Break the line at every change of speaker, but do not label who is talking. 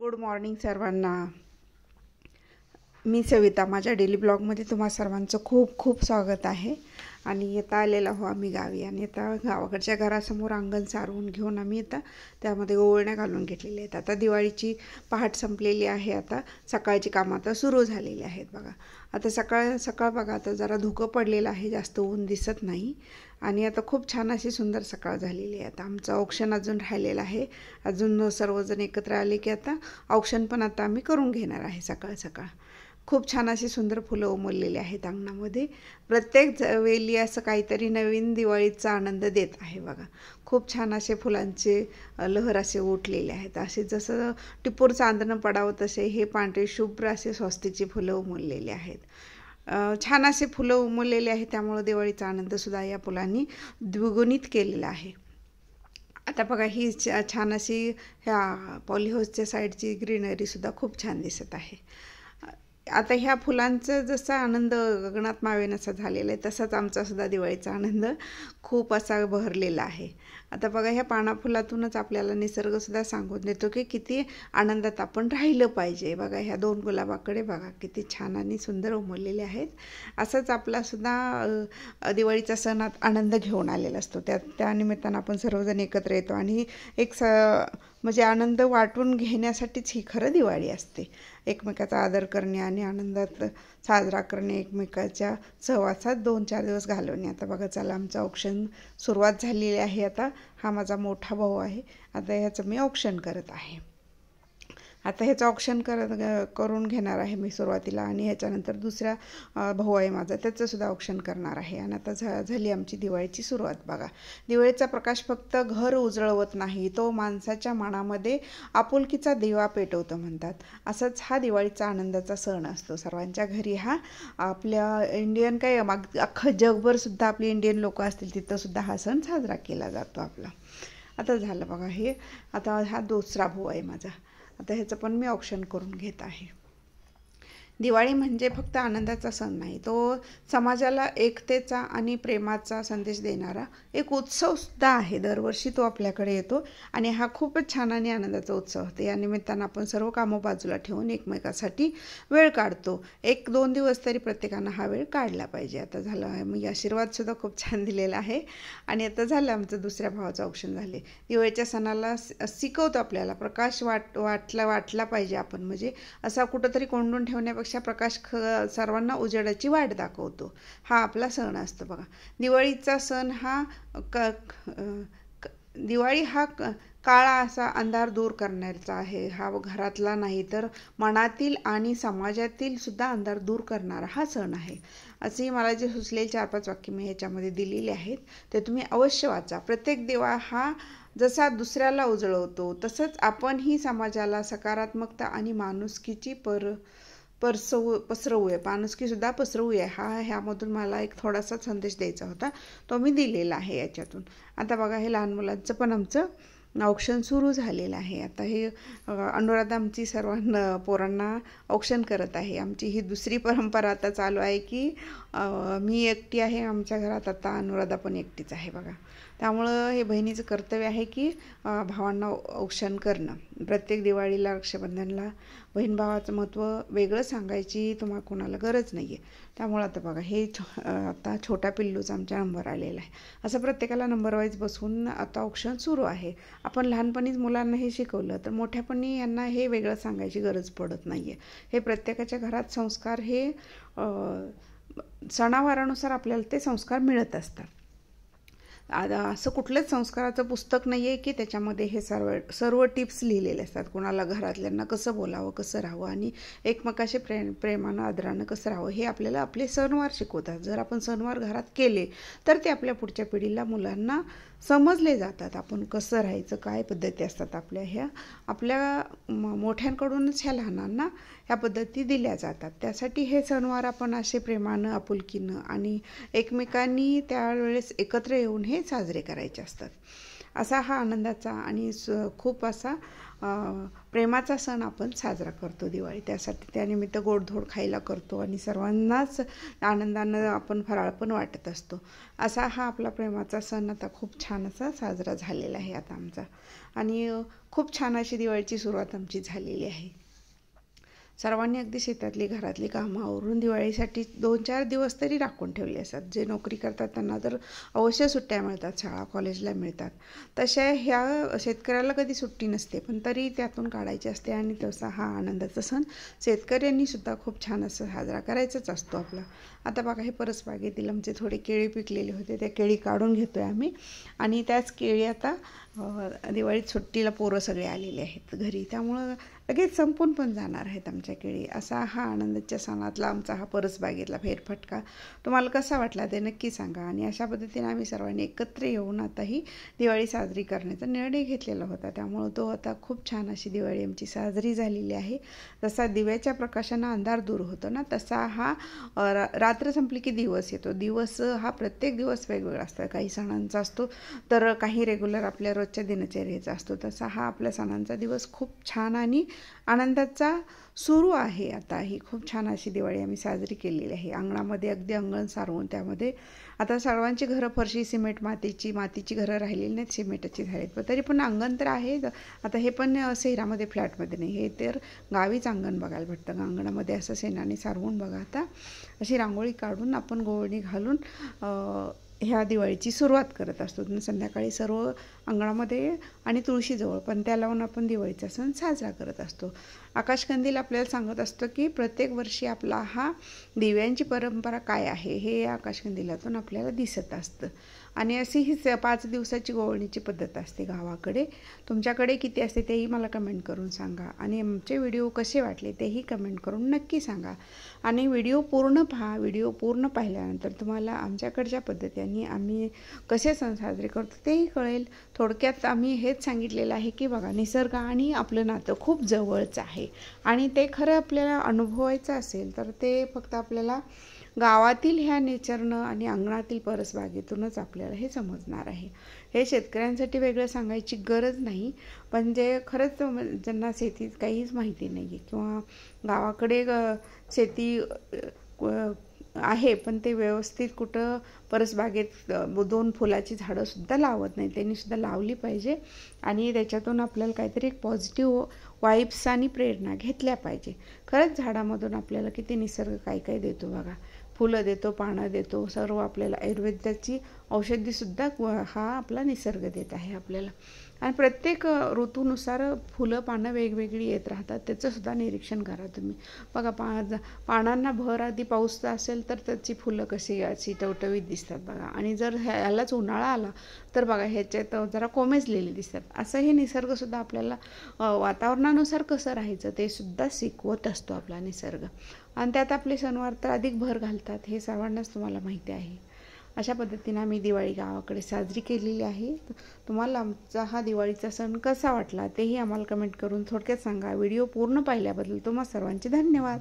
Good morning सर्वांना. मी सविता. माझ्या daily ब्लॉगमध्ये तुम्हा सर्वांचं खूप खूप स्वागत आहे. आणि येता आलेला हो आम्ही गावी, आणि आता गावाकडच्या घरासमोर अंगण सारवून घेऊन आम्ही आता त्यामध्ये ओवळण्या घालून घेतलेल्या आहेत. आता दिवाळीची पहाट संपलेली आहे. आता सकाळची कामं आता सुरू झालेली आहेत. बघा आता सकाळ बघा, आता जरा धुकं पडलेलं आहे, जास्त ऊन दिसत नाही. आणि आता खूप छान अशी सुंदर सकाळ झालेली आहे. आता आमचं औक्षण अजून राहिलेलं आहे. अजून सर्वजण एकत्र आले की आता औक्षण पण आता आम्ही करून घेणार आहे. सकाळ सकाळ खूप छान अशी सुंदर फुलं उमललेली आहेत अंगणामध्ये. प्रत्येक वेली असं काहीतरी नवीन दिवाळीचा आनंद देत आहे. बघा खूप छान असे फुलांचे लहर असे उठलेले आहेत. असे जसं टिपूर चांदणं पडावं तसे हे पांढरे शुभ्र असे स्वस्तिकची फुलं उमललेली आहेत. छान असे फुलं उमललेले आहेत. त्यामुळं दिवाळीचा आनंदसुद्धा या फुलांनी द्विगुणित केलेला आहे. आता बघा ही छान अशी ह्या पॉलीहाऊसच्या साईडची ग्रीनरीसुद्धा खूप छान दिसत आहे. आता ह्या फुलांचा जसा आनंद गगनात मावेनासा झालेला आहे, तसाच आमचासुद्धा दिवाळीचा आनंद खूप असा बहरलेला आहे. आता बघा ह्या पानाफुलातूनच आपल्याला निसर्गसुद्धा सांगून देतो की किती आनंदात आपण राहिलं पाहिजे. बघा ह्या 2 गुलाबाकडे बघा किती छान आणि सुंदर उमललेले आहेत. असंच आपलासुद्धा दिवाळीचा सण आनंद घेऊन आलेला असतो. त्या निमित्तानं आपण सर्वजण एकत्र येतो आणि एक म्हणजे आनंद वाटून घेण्यासाठीच ही खरं दिवाळी असते. एकमेकाचा आदर करणे आणि आनंदात साजरा करणे, एकमेकाच्या सहवासात 2-4 दिवस घालवणे. आता बघा चला आमचं औक्षण सुरुवात झालेली आहे. आता हा माझा मोठा भाऊ आहे. आता ह्याचं मी औक्षण करत आहे. आता ह्याचं औक्षण करून घेणार आहे मी सुरुवातीला, आणि ह्याच्यानंतर दुसरा भाऊ आहे माझा, त्याचंसुद्धा औक्षण करणार आहे. आणि आता झाली आमची दिवाळीची सुरुवात. बघा दिवाळीचा प्रकाश फक्त घर उजळवत नाही, तो माणसाच्या मनामध्ये आपुलकीचा दिवा पेटवतो म्हणतात. असंच हा दिवाळीचा आनंदाचा सण असतो सर्वांच्या घरी. हा आपल्या इंडियन अख्खं जगभरसुद्धा आपली इंडियन लोक असतील तिथंसुद्धा हा सण साजरा केला जातो आपला. आता झालं बघा हे. आता हा दुसरा भाऊ आहे माझा. आता ह्याचं पण मी औक्षण करून घेत आहे. दिवाळी म्हणजे फक्त आनंदाचा सण नाही, तो समाजाला एकतेचा आणि प्रेमाचा संदेश देणारा एक उत्सवसुद्धा आहे. दरवर्षी तो आपल्याकडे येतो आणि हा खूपच छान आणि आनंदाचा उत्सव होतो. या निमित्तानं आपण सर्व कामं बाजूला ठेवून एकमेकासाठी वेळ काढतो. 1-2 दिवस तरी प्रत्येकानं हा वेळ काढला पाहिजे. आता झालं आहे मी आशीर्वादसुद्धा खूप छान दिलेला आहे. आणि आता झालं आमचं दुसऱ्या भावाचं औक्षण झाले. दिवाळीच्या सणाला शिकवतो आपल्याला प्रकाश वाटला पाहिजे आपण, म्हणजे असा कुठंतरी कोंडून ठेवण्यापेक्षा प्रकाश सर्वांना उजेडाची वाट दाखवतो. हा आपला सण असतो. बघा दिवाळीचा सण हा दिवाळी हा काळा असा अंधार दूर करण्याचा आहे. हा घरातला नाही तर मनातील आणि समाजातील सुद्धा अंधार दूर करणारा हा सण आहे. असे मला जे सुचलेले 4-5 वाक्य मी ह्याच्यामध्ये दिलेली आहेत, ते तुम्ही अवश्य वाचा. प्रत्येक दिवा हा जसा दुसऱ्याला उजळवतो तसंच आपणही समाजाला सकारात्मकता आणि माणुसकीची माणुसकीसुद्धा पसरवूया. ह्यामधून मला एक थोडासा संदेश द्यायचा होता, तो मी दिलेला आहे याच्यातून. आता बघा हे लहान मुलांचं पण आमचं औक्षण सुरू झालेलं आहे. आता हे अनुराधा आमची सर्वांना पोरांना औक्षण करत आहे. आमची ही दुसरी परंपरा आता चालू आहे की मी एकटी आहे आमच्या घरात, आता अनुराधा पण एकटीच आहे. बघा त्यामुळं हे बहिणीचं कर्तव्य आहे की भावांना औक्षण करणं. प्रत्येक दिवाळीला रक्षाबंधनला बहीण भावाचं महत्त्व वेगळं सांगायची तुम्हाला कोणाला गरज नाही आहे. त्यामुळं आता बघा हे आता छोट्या पिल्लूचा आमच्या नंबर आलेला आहे. असं प्रत्येकाला नंबर वाईज बसून आता औक्षण सुरू आहे. आपण लहानपणीच मुलांना हे शिकवलं तर मोठ्यापणी यांना हे वेगळं सांगायची गरज पडत नाही आहे. हे प्रत्येकाच्या घरात संस्कार हे सणावारानुसार आपल्याला ते संस्कार मिळत असतात. आता असं कुठलंच संस्काराचं पुस्तक नाही आहे की त्याच्यामध्ये हे सर्व टिप्स लिहिलेले असतात. कोणाला घरातल्यांना कसं बोलावं, कसं राहावं आणि एकमेकाशी प्रेमानं आदरानं कसं राहावं हे आपल्याला आपले सणवार शिकवतात. जर आपण सणवार घरात केले तर ते आपल्या पुढच्या पिढीला मुलांना समजले जातात. आपण कसं राहायचं, काय पद्धती असतात आपल्या मोठ्यांकडूनच ह्या लहानांना ह्या पद्धती दिल्या जातात. त्यासाठी हे सणवार आपण असे प्रेमानं, आपुलकीनं आणि एकमेकांनी त्यावेळेस एकत्र येऊन हे साजरे करायचे असतात. असा हा आनंदाचा आणि खूप असा प्रेमाचा सण आपण साजरा करतो दिवाळी. त्यासाठी त्यानिमित्त गोडधोड खायला करतो आणि सर्वांनाच आनंदानं आपण फराळ पण वाटत असतो. असा हा आपला प्रेमाचा सण आता खूप छान असा साजरा झालेला आहे आता आमचा. आणि खूप छान अशी दिवाळीची सुरुवात आमची झालेली आहे. सर्वांनी अगदी शेतातली घरातली कामं आवरून दिवाळीसाठी 2-4 दिवस तरी राखून ठेवले असतात. जे नोकरी करतात त्यांना तर अवश्य सुट्ट्या मिळतात, शाळा कॉलेजला मिळतात. तशा ह्या शेतकऱ्याला कधी सुट्टी नसते, पण तरी त्यातून काढायची असते. आणि तसा हा आनंदाचा सण शेतकऱ्यांनीसुद्धा खूप छान असं साजरा करायचाच असतो आपला. आता बघा, हे परसबागेतील आमचे थोडे केळी पिकलेले होते, त्या केळी काढून घेतो आहे आम्ही. आणि त्याच केळी आता दिवाळीत सुट्टीला पोरं सगळे आलेले आहेत घरी, त्यामुळं लगेच संपून पण जाणार आहेत आमच्या केळी. असा हा आनंदाच्या सणातला आमचा हा परसबागेतला फेरफटका तुम्हाला कसा वाटला ते नक्की सांगा. आणि अशा पद्धतीने आम्ही सर्वांनी एकत्र येऊन आता ही दिवाळी साजरी करण्याचा निर्णय घेतलेला होता. त्यामुळं तो आता खूप छान अशी दिवाळी आमची साजरी झालेली आहे. जसा दिव्याच्या प्रकाशानं अंधार दूर होतो ना, तसा हा रात्र संपली की दिवस येतो. दिवस हा प्रत्येक दिवस वेगवेगळा असतो. काही सणांचा असतो तर काही रेग्युलर आपल्या रोजच्या दिनचर्येचा असतो. तसा हा आपल्या सणांचा दिवस खूप छान आणि आनंदाचा सुरू आहे. आता ही खूप छान अशी दिवाळी आम्ही साजरी केलेली आहे. अंगणामध्ये अगदी अंगण सारवून त्यामध्ये आता सर्वांची घरं फरशी सिमेंट मातीची घरं राहिलेली नाहीत, सिमेंटाची झालीत. पण तरी पण अंगण तर आहे. आता हे पण शहरामध्ये फ्लॅटमध्ये नाही, हे तर गावीच अंगण बघायला भेटतं. अंगणामध्ये असं शेणाने सारवून बघा आता अशी रांगोळी काढून आपण गोवणी घालून ह्या दिवाळीची सुरुवात करत असतो. संध्याकाळी सर्व अंगणामध्ये आणि तुळशीजवळ पणत्या लावून आपण दिवाळीचा सण साजरा करत असतो. आकाशकंदील आपल्याला सांगत असतो की प्रत्येक वर्षी आपला हा दिव्यांची परंपरा काय आहे हे या आकाशकंदिलातून आपल्याला दिसत असतं. आणि अशी ही 5 दिवसाची गोवणीची पद्धत असते गावाकडे. तुमच्याकडे किती असते तेही मला कमेंट करून सांगा. आणि आमचे व्हिडिओ कसे वाटले तेही कमेंट करून नक्की सांगा. आणि व्हिडिओ पूर्ण पहा. व्हिडिओ पूर्ण पाहिल्यानंतर तुम्हाला आमच्याकडच्या पद्धतीने आम्ही कसे सण साजरे करतो तेही कळेल. थोडक्यात आम्ही हेच सांगितलेलं आहे की बघा, निसर्ग आणि आपलं नातं खूप जवळचं आहे. आणि ते खरं आपल्याला अनुभवायचं असेल तर ते फक्त आपल्याला गावातील ह्या नेचरनं आणि अंगणातील परसबागेतूनच आपल्याला हे समजणार आहे. हे शेतकऱ्यांसाठी वेगळं सांगायची गरज नाही, पण जे खरंच ज्यांना शेतीत काहीच माहिती नाही आहे किंवा गावाकडे शेती आहे पण ते व्यवस्थित कुठं परसबागेत 2 फुलाची झाडंसुद्धा लावत नाही, त्यांनीसुद्धा लावली पाहिजे. आणि त्याच्यातून आपल्याला काहीतरी एक पॉझिटिव्ह वाईब्स आणि प्रेरणा घेतल्या पाहिजे. खरंच झाडामधून आपल्याला किती निसर्ग काय काय देतो बघा. फुलं देतो, पानं देतो, सर्व आपल्याला आयुर्वेदाची औषधीसुद्धा हा आपला निसर्ग देत आहे आपल्याला. आणि प्रत्येक ऋतूनुसार फुलं पानं वेगवेगळी येत राहतात, त्याचंसुद्धा निरीक्षण करा तुम्ही. बघा पानांना भर आधी पाऊस असेल तर त्याची फुलं कशी अशी टवटवीत दिसतात बघा. आणि जर ह्यालाच उन्हाळा आला तर बघा ह्याच्यात जरा कोमेजलेली दिसतात. असं हे निसर्गसुद्धा आपल्याला वातावरणानुसार कसं राहायचं ते सुद्धा शिकवत असतो आपला निसर्ग. आणि त्यात आपले सणवार तर अधिक भर घालतात, हे सर्वांनाच तुम्हाला माहिती आहे. अशा पद्धतीने आम्ही दिवाळी गावाकडे साजरी केलेली आहे. तुम्हाला आमचा हा दिवाळीचा सण कसा वाटला तेही आम्हाला कमेंट करून थोडक्यात सांगा. व्हिडिओ पूर्ण पाहिल्याबद्दल तुम्हा सर्वांचे धन्यवाद.